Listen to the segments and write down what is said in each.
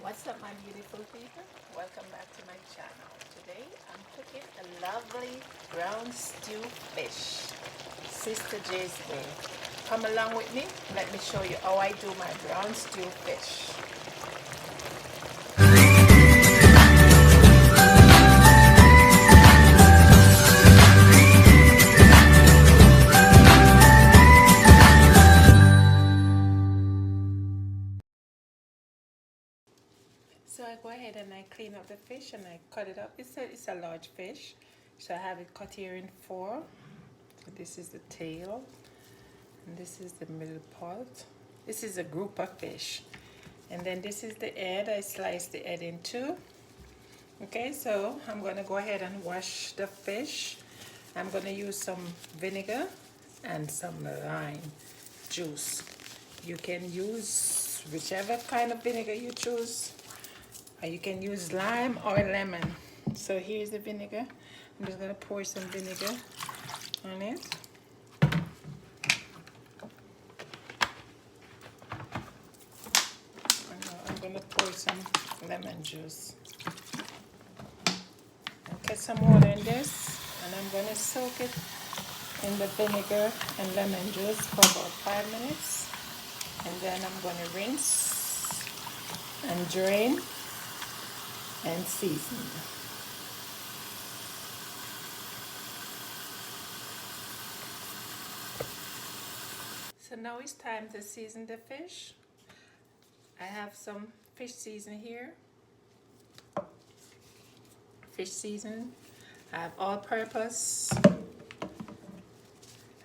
What's up, my beautiful people? Welcome back to my channel. Today I'm cooking a lovely brown stew fish, Sister J's way. Come along with me. Let me show you how I do my brown stew fish. So I go ahead and I clean up the fish and I cut it up. It's a large fish, so I have it cut here in four. So this is the tail, and this is the middle part. This is a group of fish, and then this is the head. I slice the head in two. Okay, so I'm gonna go ahead and wash the fish. I'm gonna use some vinegar and some lime juice. You can use whichever kind of vinegar you choose. Or you can use lime or lemon. So here's the vinegar. I'm just gonna pour some vinegar on it. I'm gonna pour some lemon juice. I'll get some water in this, and I'm gonna soak it in the vinegar and lemon juice for about 5 minutes. And then I'm gonna rinse and drain and season. So now it's time to season the fish. I have some fish season here. Fish season. I have all-purpose.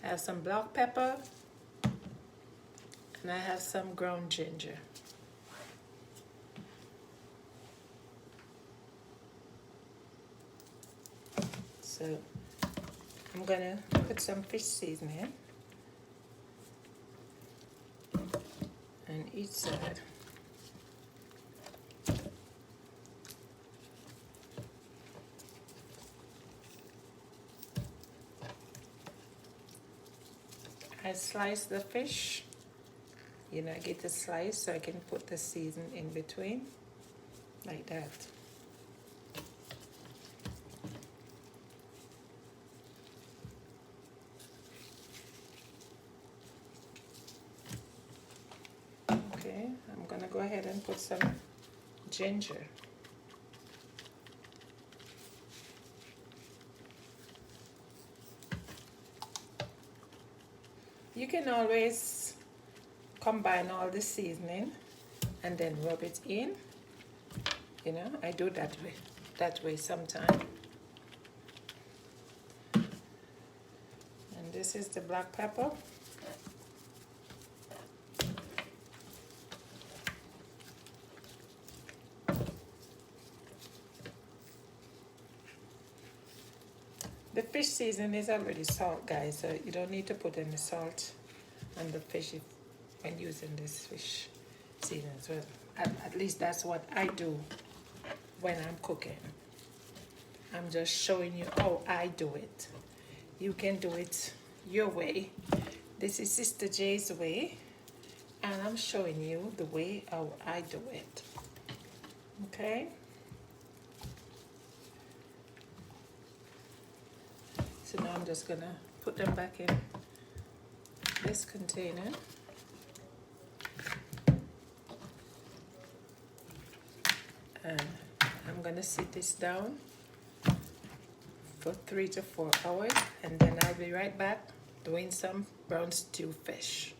I have some black pepper. And I have some ground ginger. So I'm gonna put some fish seasoning on each side. I slice the fish. I get a slice so I can put the season in between, like that. Okay, I'm gonna go ahead and put some ginger. You can always combine all the seasoning and then rub it in. I do that way sometimes. And this is the black pepper. The fish season is already salt, guys, so you don't need to put any salt on the fish when using this fish season as well. At least that's what I do when I'm cooking. I'm just showing you how I do it. You can do it your way. This is Sister J's way, and I'm showing you the way how I do it. Okay? So now I'm just gonna put them back in this container. And I'm gonna sit this down for 3 to 4 hours, and then I'll be right back doing some brown stew fish.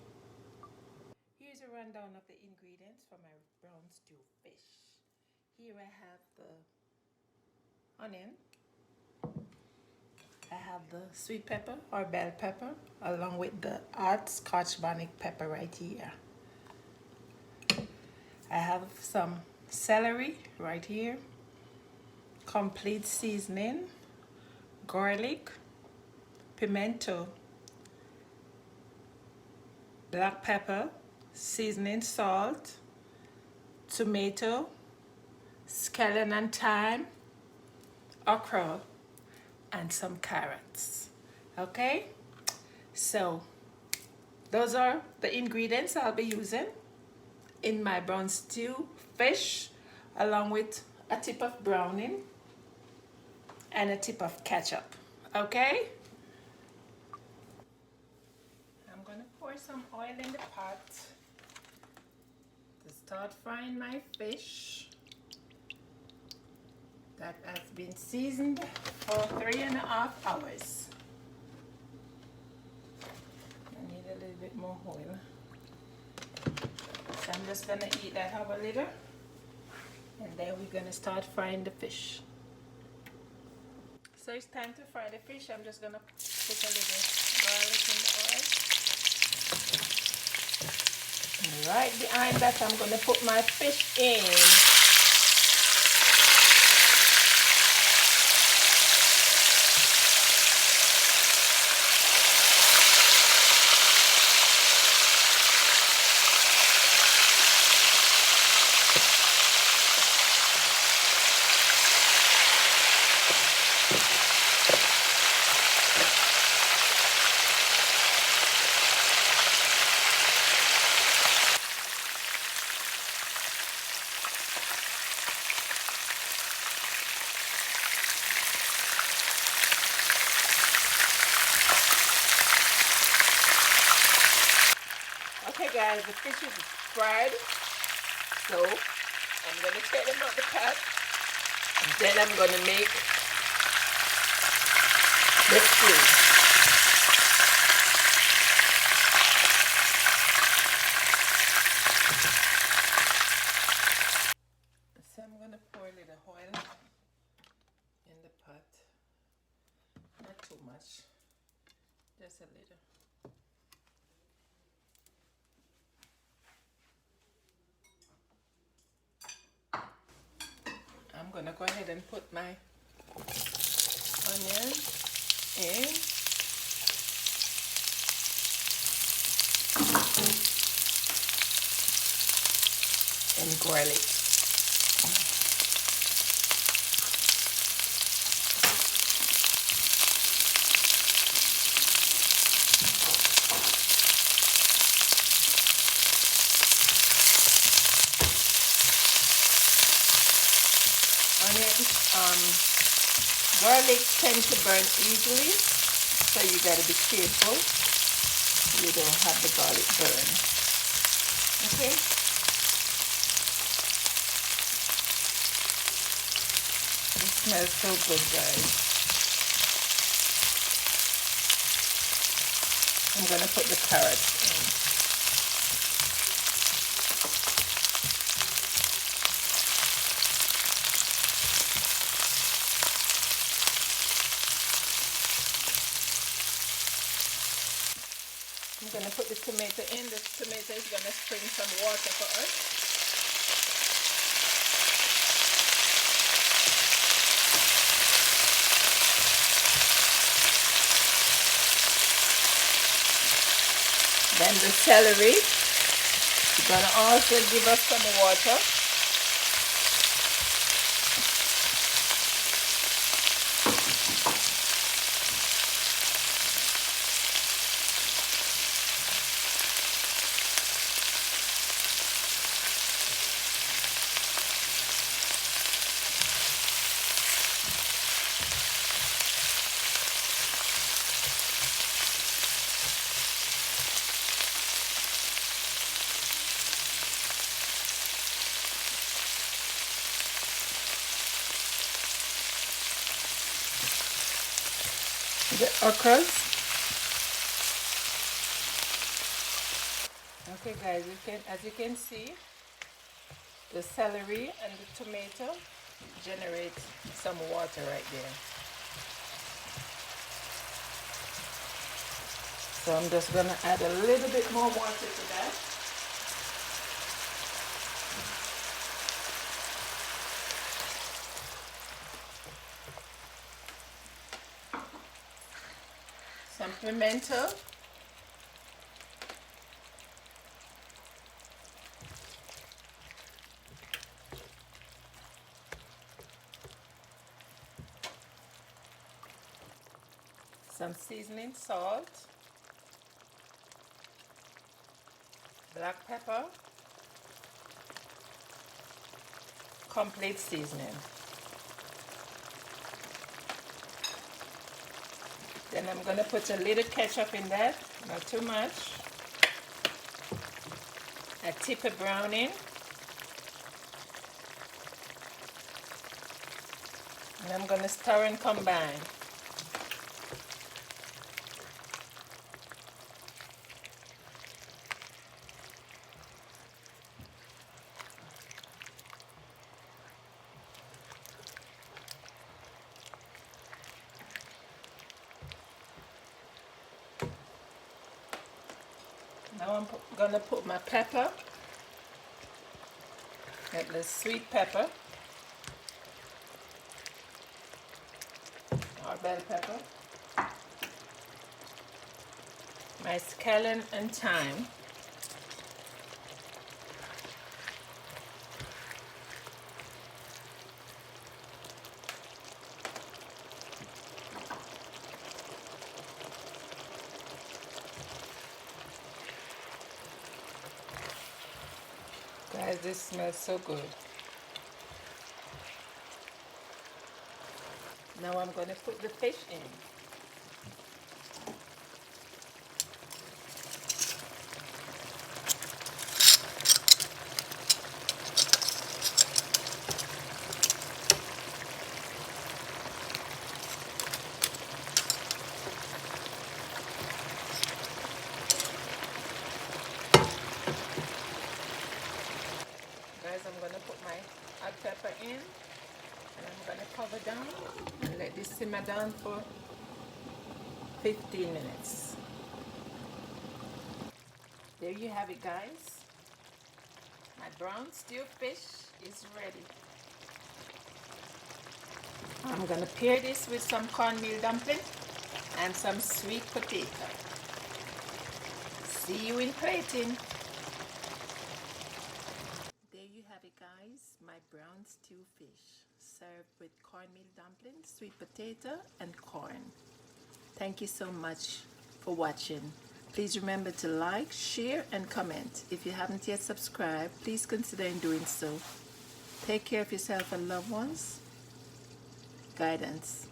Here's a rundown of the ingredients for my brown stew fish. Here I have the onion. I have the sweet pepper or bell pepper, along with the hot Scotch bonnet pepper right here. I have some celery right here, complete seasoning, garlic, pimento, black pepper, seasoning salt, tomato, scallion and thyme, okra, and some carrots. Okay, so those are the ingredients I'll be using in my brown stew fish along with a tip of browning and a tip of ketchup. Okay? I'm gonna pour some oil in the pot to start frying my fish that has been seasoned for 3.5 hours. I need a little bit more oil. So I'm just gonna eat that up a little, and then we're gonna start frying the fish. So it's time to fry the fish. I'm just gonna put a little garlic in the oil. And right behind that, I'm gonna put my fish in. Okay guys, the fish is fried, so I'm going to take them out the pot, and then I'm going to make the stew. So I'm going to pour a little oil in the pot, not too much, just a little. I'm gonna go ahead and put my onion in. And garlic. Garlic tends to burn easily, so you gotta be careful you don't have the garlic burn. Okay? It smells so good, guys. I'm gonna put the carrots in. I'm going to put the tomato in. The tomato is going to spring some water for us. Then the celery is going to also give us some water. The okras. Okay guys, as you can see, the celery and the tomato generate some water right there. So I'm just going to add a little bit more water to that. Some pimento. Some seasoning salt. Black pepper. complete seasoning. Then I'm going to put a little ketchup in that, not too much. A tip of browning. And I'm going to stir and combine. Now I'm going to put my pepper, get the sweet pepper, or bell pepper, my scallion and thyme, guys, this smells so good. Now I'm going to put the fish in. Guys, I'm going to put my hot pepper in. And I'm going to cover down and let this simmer down for 15 minutes. There you have it, guys. My brown stewed fish is ready. I'm going to pair this with some cornmeal dumpling and some sweet potato. See you in plating. There you have it, guys. My brown stew fish served with cornmeal dumplings, sweet potato and corn. Thank you so much for watching. Please remember to like, share and comment. If you haven't yet subscribed, please consider in doing so. Take care of yourself and loved ones. Guidance.